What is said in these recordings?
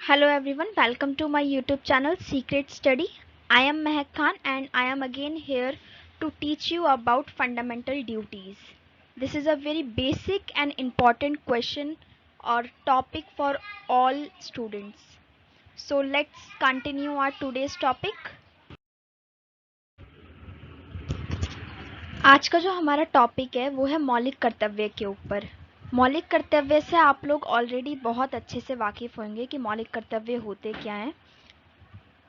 Hello everyone, welcome to my YouTube channel Secret Study. I am Mehak Khan and I am again here to teach you about fundamental duties. This is a very basic and important question or topic for all students. So let's continue our today's topic. आज का जो हमारा topic है वो है मौलिक कर्तव्य के ऊपर। मौलिक कर्तव्य से आप लोग ऑलरेडी बहुत अच्छे से वाकिफ होंगे कि मौलिक कर्तव्य होते क्या हैं।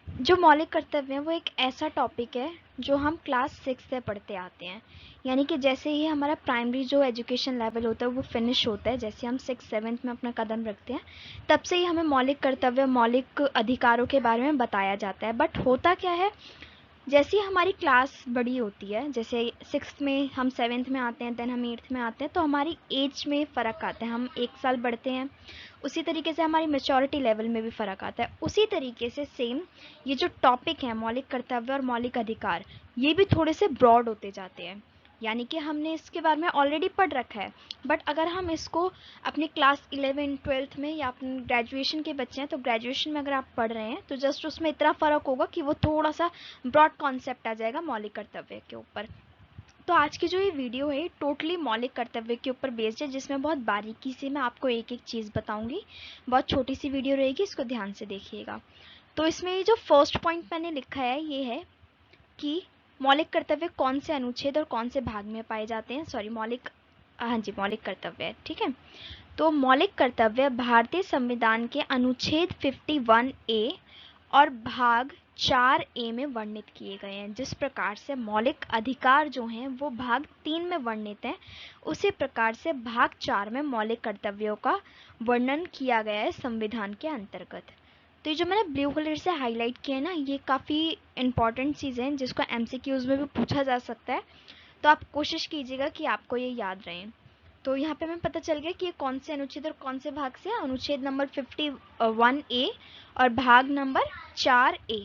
जो मौलिक कर्तव्य है वो एक ऐसा टॉपिक है जो हम क्लास 6 से पढ़ते आते हैं, यानी कि जैसे ही हमारा प्राइमरी जो एजुकेशन लेवल होता है वो फिनिश होता है, जैसे हम 6-7 में अपना कदम रखते हैं तब से ही हमें मौलिक कर्तव्य मौलिक अधिकारों के बारे में बताया जाता है। बट होता क्या है, जैसी हमारी क्लास बड़ी होती है, जैसे 6th में हम 7th में आते हैं, देन हम 8th में आते हैं, तो हमारी एज में फ़र्क आता है, हम 1 साल बढ़ते हैं। उसी तरीके से हमारी मेच्योरिटी लेवल में भी फ़र्क आता है। उसी तरीके से सेम ये जो टॉपिक है मौलिक कर्तव्य और मौलिक अधिकार, ये भी थोड़े से ब्रॉड होते जाते हैं, यानी कि हमने इसके बारे में ऑलरेडी पढ़ रखा है। बट अगर हम इसको अपनी क्लास 11-12 में या अपने ग्रेजुएशन के बच्चे हैं तो ग्रेजुएशन में अगर आप पढ़ रहे हैं तो जस्ट उसमें इतना फ़र्क होगा कि वो थोड़ा सा ब्रॉड कॉन्सेप्ट आ जाएगा मौलिक कर्तव्य के ऊपर। तो आज की जो ये वीडियो है टोटली मौलिक कर्तव्य के ऊपर बेस्ड है, जिसमें बहुत बारीकी से मैं आपको एक एक चीज़ बताऊंगी। बहुत छोटी सी वीडियो रहेगी, इसको ध्यान से देखिएगा। तो इसमें ये जो फर्स्ट पॉइंट मैंने लिखा है ये है कि मौलिक कर्तव्य कौन से अनुच्छेद और कौन से भाग में पाए जाते हैं। सॉरी, मौलिक कर्तव्य है, ठीक है। तो मौलिक कर्तव्य भारतीय संविधान के अनुच्छेद 51A और भाग 4A में वर्णित किए गए हैं। जिस प्रकार से मौलिक अधिकार जो हैं वो भाग 3 में वर्णित हैं, उसी प्रकार से भाग 4 में मौलिक कर्तव्यों का वर्णन किया गया है संविधान के अंतर्गत। तो ये जो मैंने ब्लू कलर से हाईलाइट किया है ना, ये काफ़ी इंपॉर्टेंट चीज़ें हैं जिसको MCQs में भी पूछा जा सकता है, तो आप कोशिश कीजिएगा कि आपको ये याद रहें। तो यहाँ पे हमें पता चल गया कि ये कौन से अनुच्छेद और कौन से भाग से, अनुच्छेद नंबर 51A और भाग नंबर 4A,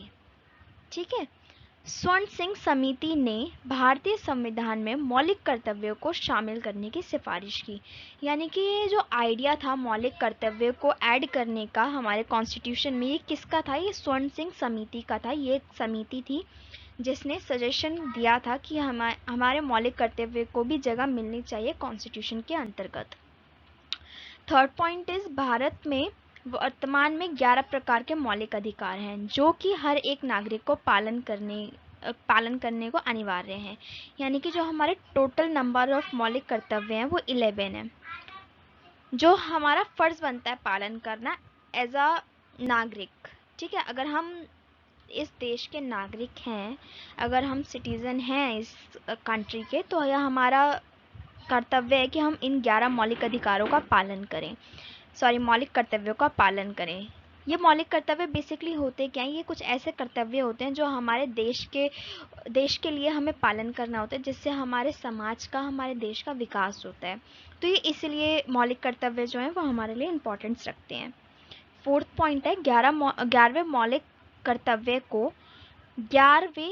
ठीक है। स्वर्ण सिंह समिति ने भारतीय संविधान में मौलिक कर्तव्यों को शामिल करने की सिफारिश की, यानी कि ये जो आइडिया था मौलिक कर्तव्य को ऐड करने का हमारे कॉन्स्टिट्यूशन में, ये किसका था? ये स्वर्ण सिंह समिति का था। ये एक समिति थी जिसने सजेशन दिया था कि हमारे मौलिक कर्तव्य को भी जगह मिलनी चाहिए कॉन्स्टिट्यूशन के अंतर्गत। थर्ड पॉइंट इज, भारत में वर्तमान में 11 प्रकार के मौलिक अधिकार हैं जो कि हर एक नागरिक को पालन करने को अनिवार्य हैं, यानी कि जो हमारे टोटल नंबर ऑफ मौलिक कर्तव्य हैं वो 11 है, जो हमारा फर्ज बनता है पालन करना एज अ नागरिक, ठीक है। अगर हम इस देश के नागरिक हैं, अगर हम सिटीज़न हैं इस कंट्री के, तो यह हमारा कर्तव्य है कि हम इन 11 मौलिक अधिकारों का पालन करें, मौलिक कर्तव्यों का पालन करें। ये मौलिक कर्तव्य बेसिकली होते क्या हैं? ये कुछ ऐसे कर्तव्य होते हैं जो हमारे देश के लिए हमें पालन करना होता है, जिससे हमारे समाज का, हमारे देश का विकास होता है। तो ये इसलिए मौलिक कर्तव्य जो हैं वो हमारे लिए इम्पोर्टेंस रखते हैं। फोर्थ पॉइंट है, 11वें मौलिक कर्तव्य को 11वें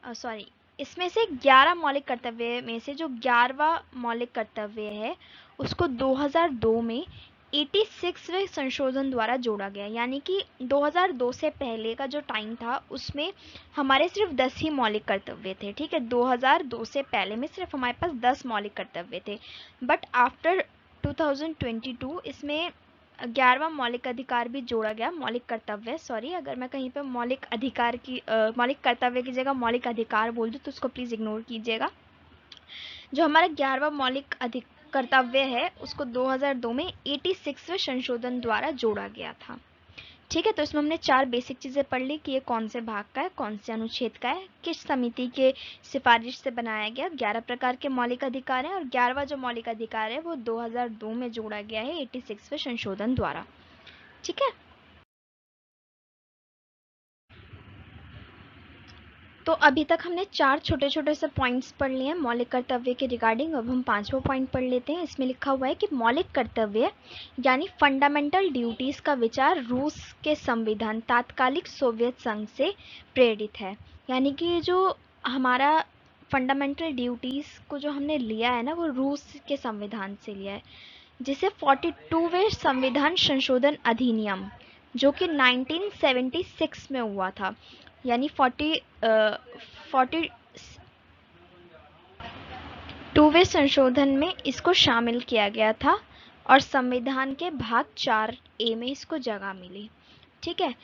सॉरी इसमें से 11 मौलिक कर्तव्य में से जो 11वां मौलिक कर्तव्य है उसको 2002 में 86वें संशोधन द्वारा जोड़ा गया, यानी कि 2002 से पहले का जो टाइम था उसमें हमारे सिर्फ 10 ही मौलिक कर्तव्य थे, ठीक है। 2002 से पहले में सिर्फ हमारे पास 10 मौलिक कर्तव्य थे, बट आफ्टर 2022 इसमें 11वां मौलिक अधिकार भी जोड़ा गया, मौलिक कर्तव्य, सॉरी अगर मैं कहीं पे मौलिक अधिकार की मौलिक कर्तव्य की जगह मौलिक अधिकार बोल दूँ तो उसको प्लीज़ इग्नोर कीजिएगा। जो हमारा 11वां मौलिक कर्तव्य है उसको 2002 में 86वें संशोधन द्वारा जोड़ा गया था, ठीक है। तो इसमें हमने 4 बेसिक चीज़ें पढ़ ली कि ये कौन से भाग का है, कौन से अनुच्छेद का है, किस समिति के सिफारिश से बनाया गया, 11 प्रकार के मौलिक अधिकार हैं और 11वां जो मौलिक अधिकार है वो 2002 में जोड़ा गया है 86वें संशोधन द्वारा, ठीक है। तो अभी तक हमने 4 छोटे छोटे से पॉइंट्स पढ़ लिए हैं मौलिक कर्तव्य के रिगार्डिंग। अब हम 5वां पॉइंट पढ़ लेते हैं। इसमें लिखा हुआ है कि मौलिक कर्तव्य यानी फंडामेंटल ड्यूटीज़ का विचार रूस के संविधान तात्कालिक सोवियत संघ से प्रेरित है, यानी कि जो हमारा फंडामेंटल ड्यूटीज़ को जो हमने लिया है ना वो रूस के संविधान से लिया है, जिसे 42वें संविधान संशोधन अधिनियम जो कि 1976 में हुआ था, यानी 42वें संशोधन में इसको शामिल किया गया था और संविधान के भाग 4A में इसको जगह मिली। ठीक है,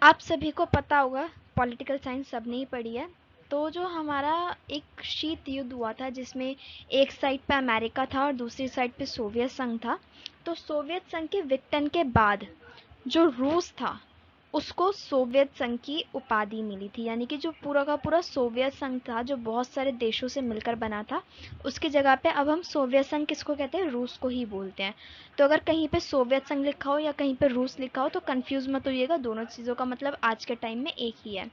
आप सभी को पता होगा, पॉलिटिकल साइंस सबने ही पढ़ी है, तो जो हमारा एक शीत युद्ध हुआ था जिसमें एक साइड पे अमेरिका था और दूसरी साइड पे सोवियत संघ था, तो सोवियत संघ के विघटन के बाद जो रूस था उसको सोवियत संघ की उपाधि मिली थी, यानी कि जो पूरा का पूरा सोवियत संघ था जो बहुत सारे देशों से मिलकर बना था, उसकी जगह पे अब हम सोवियत संघ किसको कहते हैं, रूस को ही बोलते हैं। तो अगर कहीं पे सोवियत संघ लिखा हो या कहीं पे रूस लिखा हो तो कंफ्यूज मत होइएगा, दोनों चीज़ों का मतलब आज के टाइम में एक ही है।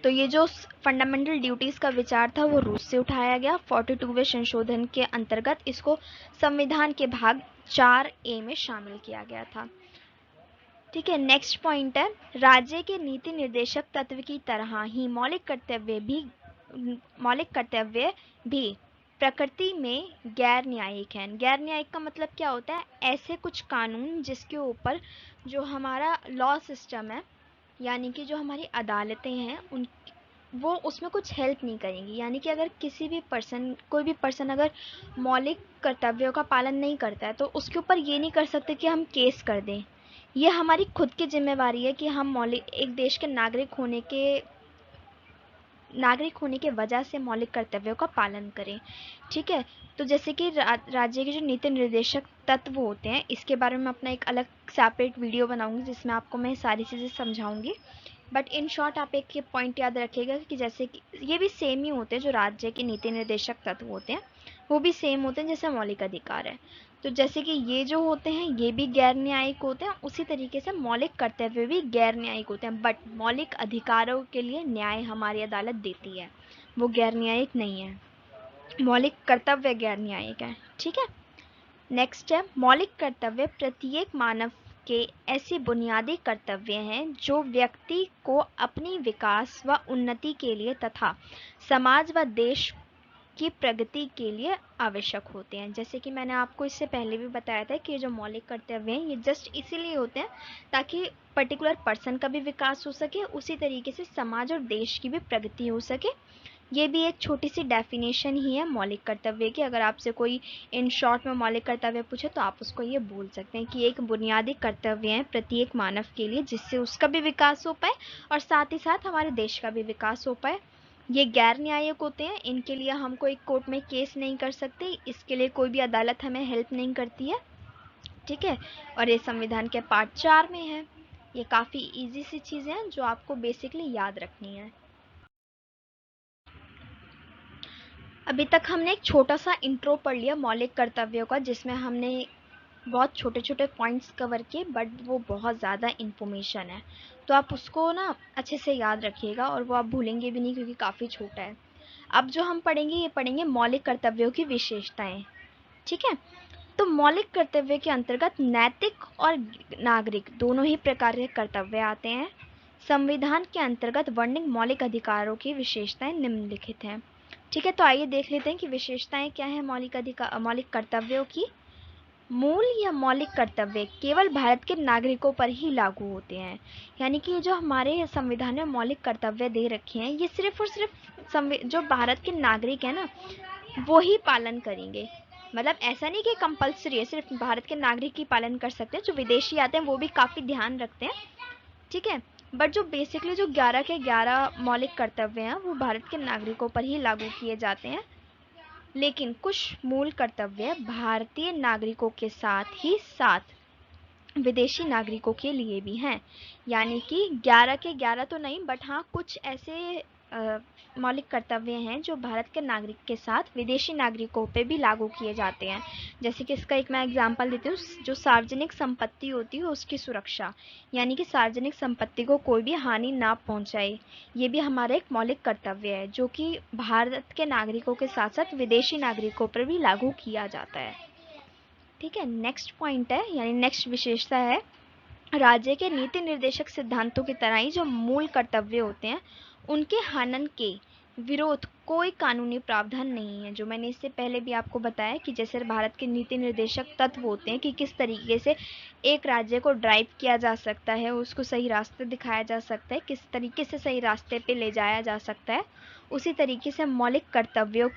तो ये जो फंडामेंटल ड्यूटीज का विचार था वो रूस से उठाया गया। 42वें संशोधन के अंतर्गत इसको संविधान के भाग 4A में शामिल किया गया था। ठीक है, नेक्स्ट पॉइंट है, राज्य के नीति निर्देशक तत्व की तरह ही मौलिक कर्तव्य भी प्रकृति में गैर न्यायिक हैं। गैर न्यायिक का मतलब क्या होता है, ऐसे कुछ कानून जिसके ऊपर जो हमारा लॉ सिस्टम है, यानी कि जो हमारी अदालतें हैं उन वो उसमें कुछ हेल्प नहीं करेंगी। यानी कि अगर कोई भी पर्सन अगर मौलिक कर्तव्यों का पालन नहीं करता है तो उसके ऊपर ये नहीं कर सकते कि हम केस कर दें। ये हमारी खुद की जिम्मेवारी है कि हम एक देश के नागरिक होने के वजह से मौलिक कर्तव्यों का पालन करें। ठीक है, तो जैसे कि राज्य के जो नीति निर्देशक तत्व होते हैं, इसके बारे में अपना एक अलग सेपरेट वीडियो बनाऊंगी जिसमें आपको मैं सारी चीज़ें समझाऊंगी। बट इन शॉर्ट आप एक ये पॉइंट याद रखिएगा कि जैसे कि ये भी सेम ही होते हैं, जो राज्य के नीति निर्देशक तत्व होते हैं वो भी सेम होते हैं जैसे मौलिक अधिकार है। तो जैसे कि ये जो होते हैं ये भी गैर न्यायिक होते हैं, उसी तरीके से मौलिक कर्तव्य भी गैर न्यायिक होते हैं, बट मौलिक अधिकारों के लिए न्याय हमारी अदालत देती है, वो गैर न्यायिक नहीं है। मौलिक कर्तव्य गैर न्यायिक है। ठीक है, नेक्स्ट है, मौलिक कर्तव्य प्रत्येक मानव के ऐसे बुनियादी कर्तव्य हैं जो व्यक्ति को अपनी विकास व उन्नति के लिए तथा समाज व देश की प्रगति के लिए आवश्यक होते हैं। जैसे कि मैंने आपको इससे पहले भी बताया था कि जो मौलिक कर्तव्य हैं ये जस्ट इसीलिए होते हैं ताकि पर्टिकुलर पर्सन का भी विकास हो सके, उसी तरीके से समाज और देश की भी प्रगति हो सके। ये भी एक छोटी सी डेफिनेशन ही है मौलिक कर्तव्य की। अगर आपसे कोई इन शॉर्ट में मौलिक कर्तव्य पूछे तो आप उसको ये बोल सकते हैं कि एक बुनियादी कर्तव्य है प्रत्येक मानव के लिए जिससे उसका भी विकास हो पाए और साथ ही साथ हमारे देश का भी विकास हो पाए। ये गैर न्यायिक होते हैं, इनके लिए हम कोई कोर्ट में केस नहीं कर सकते, इसके लिए कोई भी अदालत हमें हेल्प नहीं करती है। ठीक है, और ये संविधान के पार्ट 4 में है। ये काफ़ी इजी सी चीज़ें हैं जो आपको बेसिकली याद रखनी है। अभी तक हमने एक छोटा सा इंट्रो पढ़ लिया मौलिक कर्तव्यों का, जिसमें हमने बहुत छोटे छोटे पॉइंट्स कवर किए, बट वो बहुत ज़्यादा इन्फॉर्मेशन है, तो आप उसको ना अच्छे से याद रखिएगा और वो आप भूलेंगे भी नहीं क्योंकि काफ़ी छोटा है। अब जो हम पढ़ेंगे ये पढ़ेंगे मौलिक कर्तव्यों की विशेषताएं। ठीक है, तो मौलिक कर्तव्य के अंतर्गत नैतिक और नागरिक दोनों ही प्रकार के कर्तव्य आते हैं। संविधान के अंतर्गत वर्णित मौलिक अधिकारों की विशेषताएं निम्नलिखित हैं। ठीक है, तो आइए देख लेते हैं कि विशेषताएं क्या है मौलिक कर्तव्यों की। मूल या मौलिक कर्तव्य केवल भारत के नागरिकों पर ही लागू होते हैं। यानी कि जो हमारे संविधान में मौलिक कर्तव्य दे रखे हैं ये सिर्फ और सिर्फ जो भारत के नागरिक हैं ना वो ही पालन करेंगे। मतलब ऐसा नहीं कि कंपलसरी है सिर्फ भारत के नागरिक ही पालन कर सकते हैं, जो विदेशी आते हैं वो भी काफ़ी ध्यान रखते हैं। ठीक है, बट जो बेसिकली जो 11 के 11 मौलिक कर्तव्य हैं वो भारत के नागरिकों पर ही लागू किए जाते हैं, लेकिन कुछ मूल कर्तव्य भारतीय नागरिकों के साथ ही साथ विदेशी नागरिकों के लिए भी हैं। यानी कि 11 के 11 तो नहीं, बट हाँ कुछ ऐसे मौलिक कर्तव्य हैं जो भारत के नागरिक के साथ विदेशी नागरिकों पे भी लागू किए जाते हैं। जैसे कि इसका एक मैं एग्जांपल देती हूँ, जो सार्वजनिक संपत्ति होती है उसकी सुरक्षा, यानी कि सार्वजनिक संपत्ति को कोई भी हानि ना पहुंचाए, ये भी हमारा एक मौलिक कर्तव्य है जो कि भारत के नागरिकों के साथ साथ विदेशी नागरिकों पर भी लागू किया जाता है। ठीक है, नेक्स्ट पॉइंट है यानी नेक्स्ट विशेषता है, राज्य के नीति निर्देशक सिद्धांतों की तरह ही जो मूल कर्तव्य होते हैं उनके हनन के विरोध कोई कानूनी प्रावधान नहीं है। जो मैंने इससे पहले भी आपको बताया कि जैसे भारत के नीति निर्देशक तत्व होते हैं कि किस तरीके से एक राज्य को ड्राइव किया जा सकता है, उसको सही रास्ते दिखाया जा सकता है, किस तरीके से सही रास्ते पे ले जाया जा सकता है, उसी तरीके से मौलिक कर्तव्यों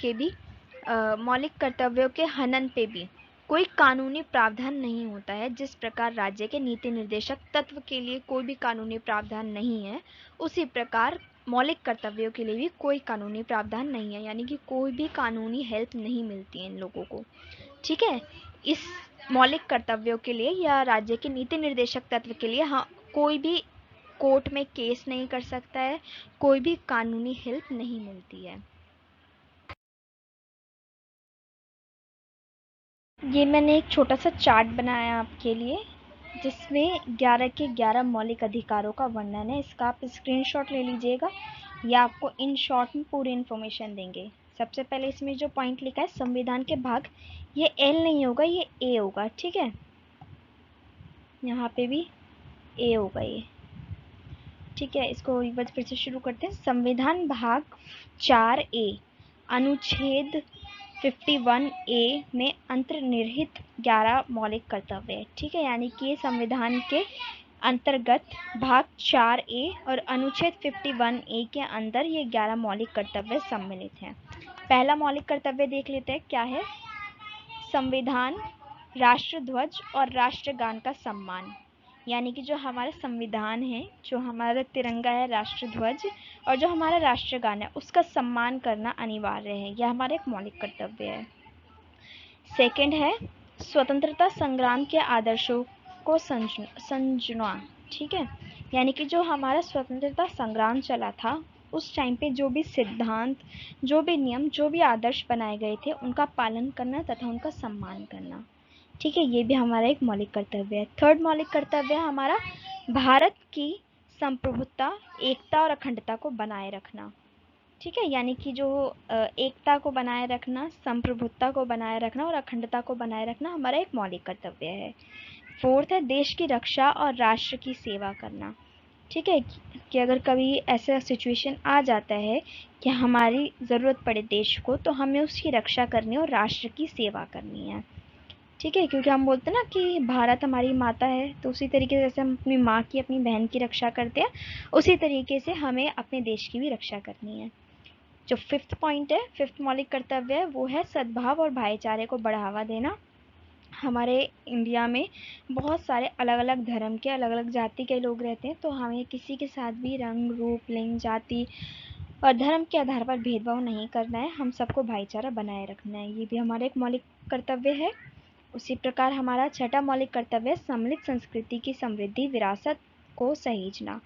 के हनन पे भी कोई कानूनी प्रावधान नहीं होता है। जिस प्रकार राज्य के नीति निर्देशक तत्व के लिए कोई भी कानूनी प्रावधान नहीं है, उसी प्रकार मौलिक कर्तव्यों के लिए भी कोई कानूनी प्रावधान नहीं है, यानी कि कोई भी कानूनी हेल्प नहीं मिलती है इन लोगों को। ठीक है, इस मौलिक कर्तव्यों के लिए या राज्य के नीति निर्देशक तत्व के लिए हाँ, कोई भी कोर्ट में केस नहीं कर सकता है, कोई भी कानूनी हेल्प नहीं मिलती है। ये मैंने एक छोटा सा चार्ट बनाया आपके लिए, जिसमें 11 के 11 मौलिक अधिकारों का वर्णन है। इसका आप स्क्रीनशॉट ले लीजिएगा, या आपको इन शॉर्ट में पूरी इन्फॉर्मेशन देंगे। सबसे पहले इसमें जो पॉइंट लिखा है संविधान के भाग, ये एल नहीं होगा, ये ए होगा। ठीक है, यहाँ पे भी ए होगा ये। ठीक है, इसको एक बार फिर से शुरू करते हैं। संविधान भाग 4A अनुच्छेद 51A में अंतर्निहित 11 मौलिक कर्तव्य है। ठीक है, यानी कि संविधान के अंतर्गत भाग 4A और अनुच्छेद 51A के अंदर ये 11 मौलिक कर्तव्य सम्मिलित हैं। पहला मौलिक कर्तव्य देख लेते हैं क्या है। संविधान, राष्ट्रध्वज और राष्ट्रगान का सम्मान, यानी कि जो हमारा संविधान है, जो हमारा तिरंगा है, राष्ट्रध्वज और जो हमारा राष्ट्रगान है, उसका सम्मान करना अनिवार्य है। यह हमारा एक मौलिक कर्तव्य है। सेकंड है स्वतंत्रता संग्राम के आदर्शों को संजना। ठीक है, यानी कि जो हमारा स्वतंत्रता संग्राम चला था, उस टाइम पे जो भी सिद्धांत, जो भी नियम, जो भी आदर्श बनाए गए थे, उनका पालन करना तथा उनका सम्मान करना। ठीक है, ये भी हमारा एक मौलिक कर्तव्य है। थर्ड मौलिक कर्तव्य है हमारा भारत की संप्रभुता, एकता और अखंडता को बनाए रखना। ठीक है, यानी कि जो एकता को बनाए रखना, संप्रभुता को बनाए रखना और अखंडता को बनाए रखना हमारा एक मौलिक कर्तव्य है। फोर्थ है देश की रक्षा और राष्ट्र की सेवा करना। ठीक है, कि अगर कभी ऐसा सिचुएशन आ जाता है कि हमारी ज़रूरत पड़े देश को, तो हमें उसकी रक्षा करनी और राष्ट्र की सेवा करनी है। ठीक है, क्योंकि हम बोलते हैं ना कि भारत हमारी माता है, तो उसी तरीके से जैसे हम अपनी माँ की, अपनी बहन की रक्षा करते हैं, उसी तरीके से हमें अपने देश की भी रक्षा करनी है। जो फिफ्थ पॉइंट है, फिफ्थ मौलिक कर्तव्य है, वो है सद्भाव और भाईचारे को बढ़ावा देना। हमारे इंडिया में बहुत सारे अलग अलग धर्म के, अलग अलग जाति के लोग रहते हैं, तो हमें किसी के साथ भी रंग, रूप, लिंग, जाति और धर्म के आधार पर भेदभाव नहीं करना है। हम सबको भाईचारा बनाए रखना है, ये भी हमारा एक मौलिक कर्तव्य है। उसी प्रकार हमारा छठा मौलिक कर्तव्य है सम्मिलित संस्कृति की समृद्धि विरासत को सहेजना,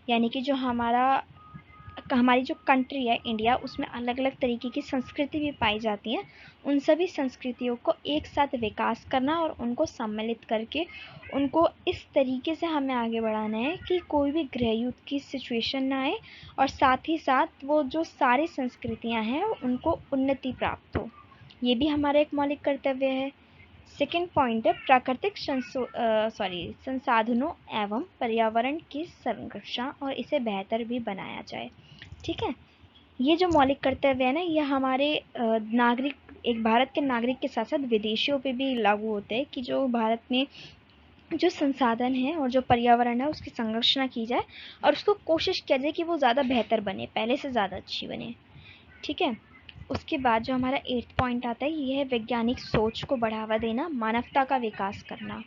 यानी कि जो हमारी जो कंट्री है इंडिया, उसमें अलग अलग तरीके की संस्कृति भी पाई जाती हैं। उन सभी संस्कृतियों को एक साथ विकास करना और उनको सम्मिलित करके उनको इस तरीके से हमें आगे बढ़ाना है कि कोई भी गृह युद्ध की सिचुएशन ना आए, और साथ ही साथ वो जो सारी संस्कृतियां हैं उनको उन्नति प्राप्त हो। ये भी हमारा एक मौलिक कर्तव्य है। सेकेंड पॉइंट है प्राकृतिक संसाधनों एवं पर्यावरण की संरक्षण और इसे बेहतर भी बनाया जाए। ठीक है, ये जो मौलिक कर्तव्य है ना, ये हमारे नागरिक, एक भारत के नागरिक के साथ साथ विदेशियों पे भी लागू होते हैं कि जो भारत में जो संसाधन है और जो पर्यावरण है उसकी संरक्षण की जाए और उसको कोशिश किया जाए कि वो ज़्यादा बेहतर बने, पहले से ज़्यादा अच्छी बने। ठीक है, उसके बाद जो हमारा 8th पॉइंट आता है, ये है वैज्ञानिक सोच को बढ़ावा देना, मानवता का विकास करना।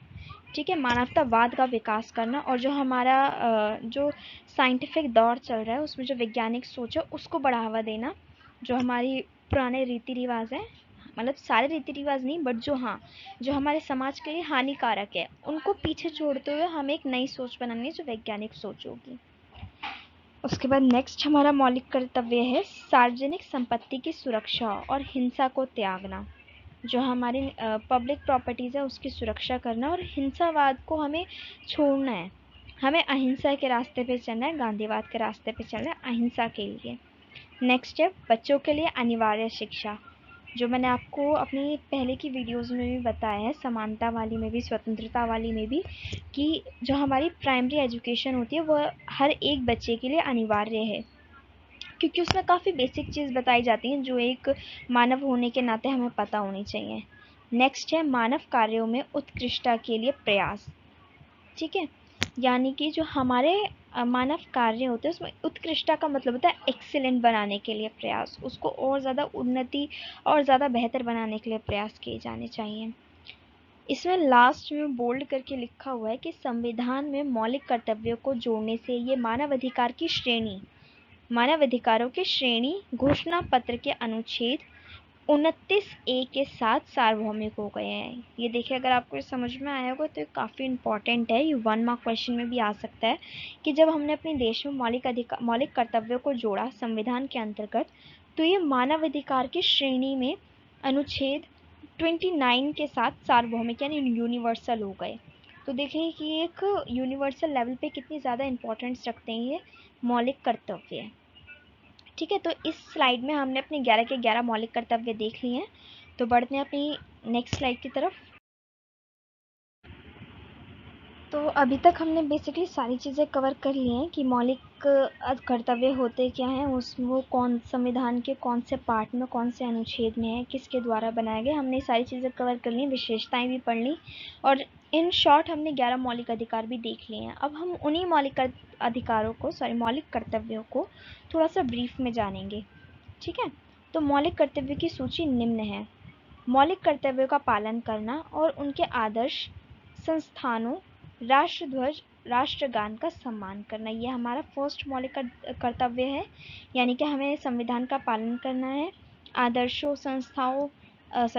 ठीक है, मानवतावाद का विकास करना, और जो हमारा जो साइंटिफिक दौर चल रहा है उसमें जो वैज्ञानिक सोच है उसको बढ़ावा देना। जो हमारी पुराने रीति रिवाज हैं, मतलब सारे रीति रिवाज नहीं, बट जो हमारे समाज के लिए हानिकारक है, उनको पीछे छोड़ते हुए हमें एक नई सोच बनानी है जो वैज्ञानिक सोच होगी। उसके बाद नेक्स्ट हमारा मौलिक कर्तव्य है सार्वजनिक संपत्ति की सुरक्षा और हिंसा को त्यागना। जो हमारी पब्लिक प्रॉपर्टीज़ है उसकी सुरक्षा करना और हिंसावाद को हमें छोड़ना है। हमें अहिंसा के रास्ते पे चलना है, गांधीवाद के रास्ते पे चलना है, अहिंसा के लिए। नेक्स्ट है बच्चों के लिए अनिवार्य शिक्षा। जो मैंने आपको अपनी पहले की वीडियोस में भी बताया है, समानता वाली में भी, स्वतंत्रता वाली में भी, कि जो हमारी प्राइमरी एजुकेशन होती है वह हर एक बच्चे के लिए अनिवार्य है, क्योंकि उसमें काफ़ी बेसिक चीज़ बताई जाती हैं जो एक मानव होने के नाते हमें पता होनी चाहिए। नेक्स्ट है मानव कार्यों में उत्कृष्टता के लिए प्रयास। ठीक है, यानी कि जो हमारे मानव कार्य होते हैं उसमें उत्कृष्टता का मतलब होता है एक्सीलेंट बनाने के लिए प्रयास, उसको और ज़्यादा उन्नति और ज़्यादा बेहतर बनाने के लिए प्रयास किए जाने चाहिए। इसमें लास्ट में बोल्ड करके लिखा हुआ है कि संविधान में मौलिक कर्तव्यों को जोड़ने से ये मानव अधिकारों की श्रेणी घोषणा पत्र के अनुच्छेद 29A के साथ सार्वभौमिक हो गए हैं। ये देखिए, अगर आपको समझ में आया होगा तो काफ़ी इंपॉर्टेंट है, ये 1 मार्क क्वेश्चन में भी आ सकता है कि जब हमने अपने देश में मौलिक कर्तव्यों को जोड़ा संविधान के अंतर्गत, तो ये मानव अधिकार की श्रेणी में अनुच्छेद 29 के साथ सार्वभौमिक यानी यूनिवर्सल हो गए। तो देखिए कि एक यूनिवर्सल लेवल पे कितनी ज़्यादा इंपॉर्टेंस रखते हैं ये मौलिक कर्तव्य। ठीक है, तो इस स्लाइड में हमने अपने 11 के 11 मौलिक कर्तव्य देख लिए हैं। तो बढ़ते हैं अपनी नेक्स्ट स्लाइड की तरफ। तो अभी तक हमने बेसिकली सारी चीज़ें कवर कर ली हैं कि मौलिक कर्तव्य होते क्या हैं, वो कौन संविधान के कौन से पार्ट में, कौन से अनुच्छेद में है, किसके द्वारा बनाए गए, हमने सारी चीज़ें कवर कर ली, विशेषताएं भी पढ़ ली और इन शॉर्ट हमने 11 मौलिक अधिकार भी देख लिए हैं। अब हम उन्हीं मौलिक कर्तव्यों को थोड़ा सा ब्रीफ में जानेंगे। ठीक है, तो मौलिक कर्तव्य की सूची निम्न है। मौलिक कर्तव्यों का पालन करना और उनके आदर्श संस्थानों, राष्ट्रध्वज, राष्ट्रगान का सम्मान करना, ये हमारा फर्स्ट मौलिक कर्तव्य है, यानी कि हमें संविधान का पालन करना है, आदर्शों,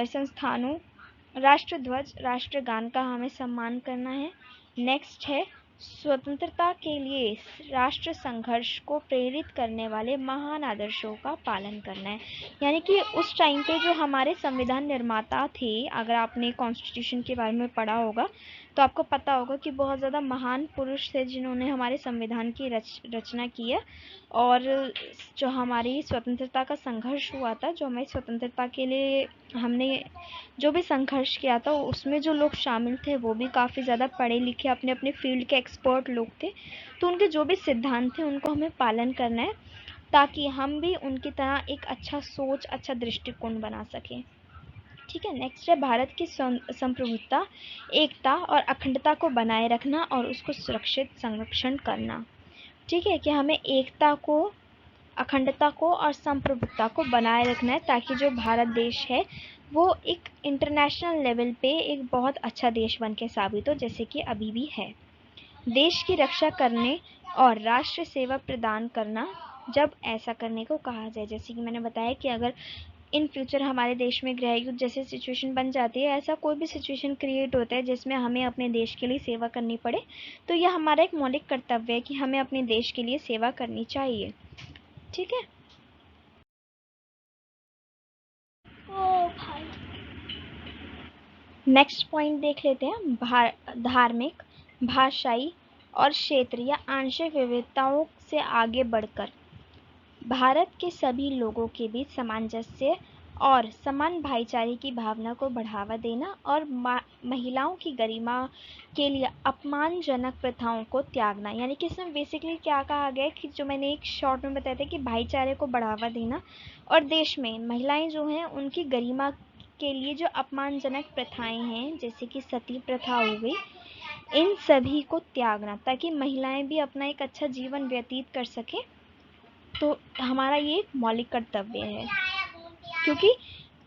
संस्थानों, राष्ट्रध्वज, राष्ट्रगान का हमें सम्मान करना है। नेक्स्ट है स्वतंत्रता के लिए राष्ट्र संघर्ष को प्रेरित करने वाले महान आदर्शों का पालन करना है, यानी कि उस टाइम पे जो हमारे संविधान निर्माता थे, अगर आपने कॉन्स्टिट्यूशन के बारे में पढ़ा होगा तो आपको पता होगा कि बहुत ज़्यादा महान पुरुष थे जिन्होंने हमारे संविधान की रचना की है और जो हमारी स्वतंत्रता का संघर्ष हुआ था, जो हमारी स्वतंत्रता के लिए हमने जो भी संघर्ष किया था, उसमें जो लोग शामिल थे वो भी काफ़ी ज़्यादा पढ़े लिखे अपने अपने फील्ड के एक्सपर्ट लोग थे। तो उनके जो भी सिद्धांत थे उनको हमें पालन करना है ताकि हम भी उनकी तरह एक अच्छा सोच, अच्छा दृष्टिकोण बना सकें। ठीक है, नेक्स्ट है भारत की संप्रभुता, एकता और अखंडता को बनाए रखना और उसको सुरक्षित संरक्षण करना। ठीक है, कि हमें एकता को, अखंडता को और संप्रभुता को बनाए रखना है ताकि जो भारत देश है वो एक इंटरनेशनल लेवल पे एक बहुत अच्छा देश बन के साबित हो, जैसे कि अभी भी है। देश की रक्षा करने और राष्ट्र सेवा प्रदान करना जब ऐसा करने को कहा जाए, जैसे कि मैंने बताया कि अगर इन फ्यूचर हमारे देश में गृह युद्ध जैसी सिचुएशन बन जाती है, ऐसा कोई भी सिचुएशन क्रिएट होता है जिसमें हमें अपने देश के लिए सेवा करनी पड़े, तो यह हमारा एक मौलिक कर्तव्य है कि हमें अपने देश के लिए सेवा करनी चाहिए। ठीक है, नेक्स्ट पॉइंट देख लेते हैं। धार्मिक, भाषाई और क्षेत्रीय आंशिक विविधताओं से आगे बढ़कर भारत के सभी लोगों के बीच सामंजस्य और समान भाईचारे की भावना को बढ़ावा देना और महिलाओं की गरिमा के लिए अपमानजनक प्रथाओं को त्यागना, यानी कि इसमें बेसिकली क्या कहा गया है कि जो मैंने एक शॉर्ट में बताया था कि भाईचारे को बढ़ावा देना और देश में महिलाएं जो हैं उनकी गरिमा के लिए जो अपमानजनक प्रथाएं हैं, जैसे कि सती प्रथा हो गई, इन सभी को त्यागना ताकि महिलाएं भी अपना एक अच्छा जीवन व्यतीत कर सकें। तो हमारा ये एक मौलिक कर्तव्य है, क्योंकि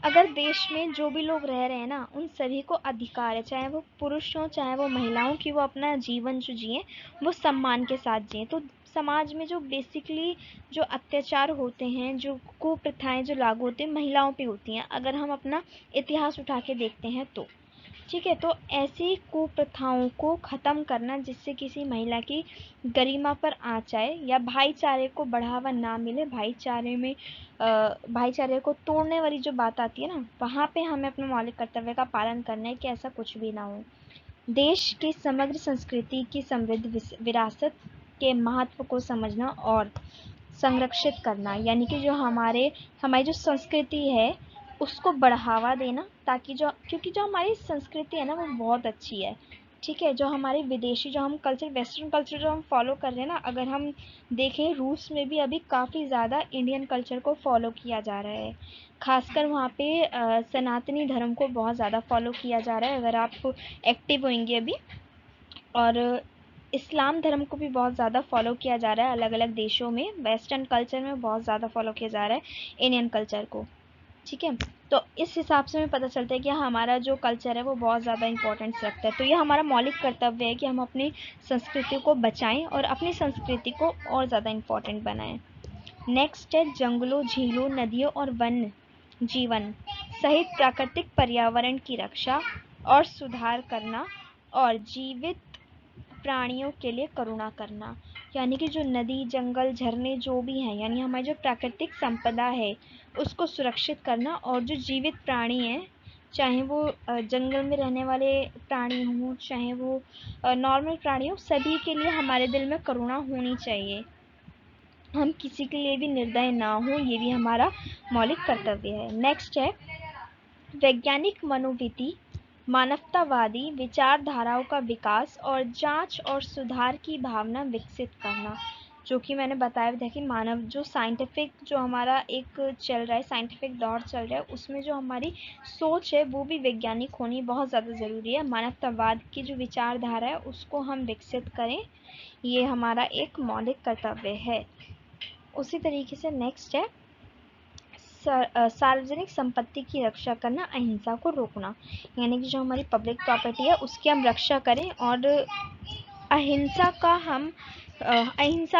अगर देश में जो भी लोग रह रहे हैं ना, उन सभी को अधिकार है, चाहे वो पुरुष हो चाहे वो महिलाओं, कि वो अपना जीवन जो जिए वो सम्मान के साथ जिए। तो समाज में जो बेसिकली जो अत्याचार होते हैं, जो कुप्रथाएं जो लागू होती हैं, महिलाओं पे होती हैं, अगर हम अपना इतिहास उठा के देखते हैं तो। ठीक है, तो ऐसी कुप्रथाओं को ख़त्म करना जिससे किसी महिला की गरिमा पर आँच आए या भाईचारे को बढ़ावा ना मिले, भाईचारे को तोड़ने वाली जो बात आती है ना, वहाँ पे हमें अपने मौलिक कर्तव्य का पालन करना है कि ऐसा कुछ भी ना हो। देश की समग्र संस्कृति की समृद्ध विरासत के महत्व को समझना और संरक्षित करना, यानी कि जो हमारी जो संस्कृति है उसको बढ़ावा देना, ताकि क्योंकि जो हमारी संस्कृति है ना वो बहुत अच्छी है, ठीक है, जो हमारे विदेशी जो हम कल्चर, वेस्टर्न कल्चर जो हम फॉलो कर रहे हैं ना, अगर हम देखें रूस में भी अभी काफ़ी ज़्यादा इंडियन कल्चर को फॉलो किया जा रहा है। खासकर वहाँ पे सनातनी धर्म को बहुत ज़्यादा फॉलो किया जा रहा है, अगर आप एक्टिव होंगे अभी। और इस्लाम धर्म को भी बहुत ज़्यादा फॉलो किया जा रहा है अलग अलग देशों में। वेस्टर्न कल्चर में बहुत ज़्यादा फॉलो किया जा रहा है इंडियन कल्चर को। ठीक है, तो इस हिसाब से हमें पता चलता है कि हमारा जो कल्चर है वो बहुत ज़्यादा इम्पोर्टेंस रखता है। तो ये हमारा मौलिक कर्तव्य है कि हम अपनी संस्कृति को बचाएं और अपनी संस्कृति को और ज़्यादा इम्पोर्टेंट बनाएं। नेक्स्ट है जंगलों, झीलों, नदियों और वन्य जीवन सहित प्राकृतिक पर्यावरण की रक्षा और सुधार करना और जीवित प्राणियों के लिए करुणा करना। यानी कि जो नदी, जंगल, झरने जो भी हैं, यानी हमारी जो प्राकृतिक संपदा है उसको सुरक्षित करना, और जो जीवित प्राणी हैं, चाहे वो जंगल में रहने वाले प्राणी हों, चाहे वो नॉर्मल प्राणी हो, सभी के लिए हमारे दिल में करुणा होनी चाहिए। हम किसी के लिए भी निर्दय ना हो, ये भी हमारा मौलिक कर्तव्य है। नेक्स्ट है वैज्ञानिक मनोवृत्ति, मानवतावादी विचारधाराओं का विकास और जांच और सुधार की भावना विकसित करना। जो कि मैंने बताया था कि मानव जो साइंटिफिक जो हमारा एक चल रहा है, साइंटिफिक दौर चल रहा है, उसमें जो हमारी सोच है वो भी वैज्ञानिक होनी बहुत ज़्यादा ज़रूरी है। मानवतावाद की जो विचारधारा है उसको हम विकसित करें, ये हमारा एक मौलिक कर्तव्य है। उसी तरीके से नेक्स्ट है सार्वजनिक संपत्ति की रक्षा करना, अहिंसा को रोकना। यानी कि जो हमारी पब्लिक प्रॉपर्टी है उसकी हम रक्षा करें और अहिंसा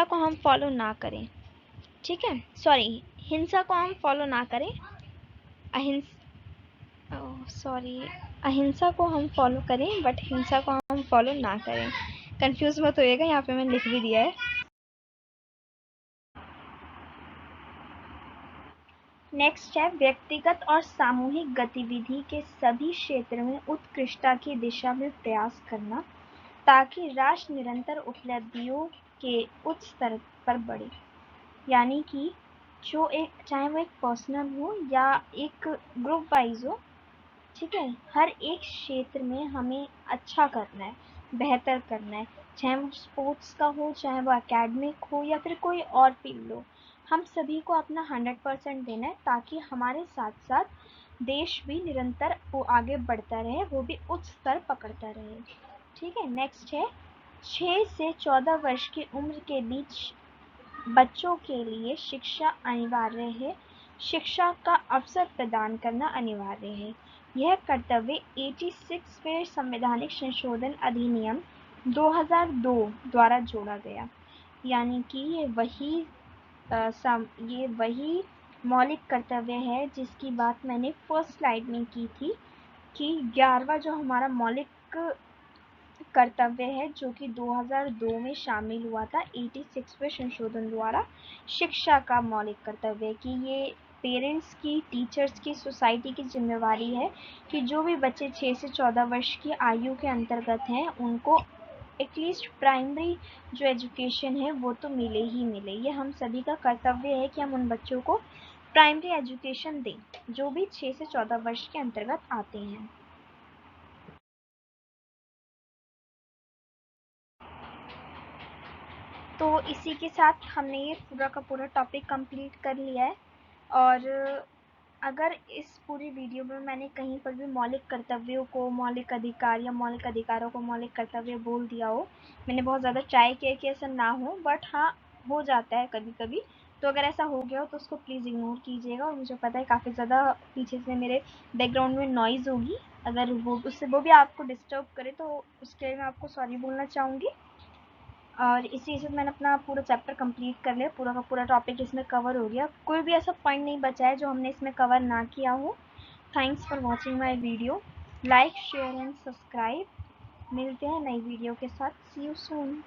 को हम फॉलो ना करें। ठीक है, सॉरी, हिंसा को हम फॉलो ना करें, अहिंसा को हम फॉलो करें बट हिंसा को हम फॉलो ना करें। कंफ्यूज मत होइएगा, यहाँ पे मैंने लिख भी दिया है। नेक्स्ट है व्यक्तिगत और सामूहिक गतिविधि के सभी क्षेत्र में उत्कृष्टता की दिशा में प्रयास करना ताकि राष्ट्र निरंतर उपलब्धियों के उच्च स्तर पर बढ़े। यानी कि जो एक, चाहे वो एक पर्सनल हो या एक ग्रुप वाइज हो, ठीक है, हर एक क्षेत्र में हमें अच्छा करना है, बेहतर करना है, चाहे वो स्पोर्ट्स का हो, चाहे वो एकेडमिक हो या फिर कोई और फील्ड हो। हम सभी को अपना 100% देना है ताकि हमारे साथ साथ देश भी निरंतर वो आगे बढ़ता रहे, वो भी उच्च स्तर पकड़ता रहे। ठीक है, नेक्स्ट है 6 से 14 वर्ष की उम्र के बीच बच्चों के लिए शिक्षा अनिवार्य है, शिक्षा का अवसर प्रदान करना अनिवार्य है। यह कर्तव्य 86वें संवैधानिक संशोधन अधिनियम 2002 द्वारा जोड़ा गया। यानी कि ये वही मौलिक कर्तव्य है जिसकी बात मैंने फर्स्ट स्लाइड में की थी कि 11वां जो हमारा मौलिक कर्तव्य है जो कि 2002 में शामिल हुआ था 86वें संशोधन द्वारा, शिक्षा का मौलिक कर्तव्य है कि ये पेरेंट्स की, टीचर्स की, सोसाइटी की जिम्मेवारी है कि जो भी बच्चे 6 से 14 वर्ष की आयु के अंतर्गत हैं उनको एटलीस्ट प्राइमरी जो एजुकेशन है वो तो मिले ही मिले। ये हम सभी का कर्तव्य है कि हम उन बच्चों को प्राइमरी एजुकेशन दें जो भी 6 से 14 वर्ष के अंतर्गत आते हैं। तो इसी के साथ हमने ये पूरा का पूरा टॉपिक कंप्लीट कर लिया है। और अगर इस पूरी वीडियो में मैंने कहीं पर भी मौलिक कर्तव्यों को मौलिक अधिकार या मौलिक अधिकारों को मौलिक कर्तव्य बोल दिया हो, मैंने बहुत ज़्यादा ट्राई किया कि ऐसा ना हो, बट हाँ हो जाता है कभी कभी। तो अगर ऐसा हो गया हो तो उसको प्लीज़ इग्नोर कीजिएगा। और मुझे पता है काफ़ी ज़्यादा पीछे से मेरे बैकग्राउंड में नॉइज़ होगी, अगर वो भी आपको डिस्टर्ब करे तो उसके लिए मैं आपको सॉरी बोलना चाहूँगी। और इसी के साथ मैंने अपना पूरा चैप्टर कंप्लीट कर लिया, पूरा का पूरा टॉपिक इसमें कवर हो गया, कोई भी ऐसा पॉइंट नहीं बचा है जो हमने इसमें कवर ना किया हो। Thanks for watching my video, like share and subscribe. मिलते हैं नई वीडियो के साथ, सी यू सून।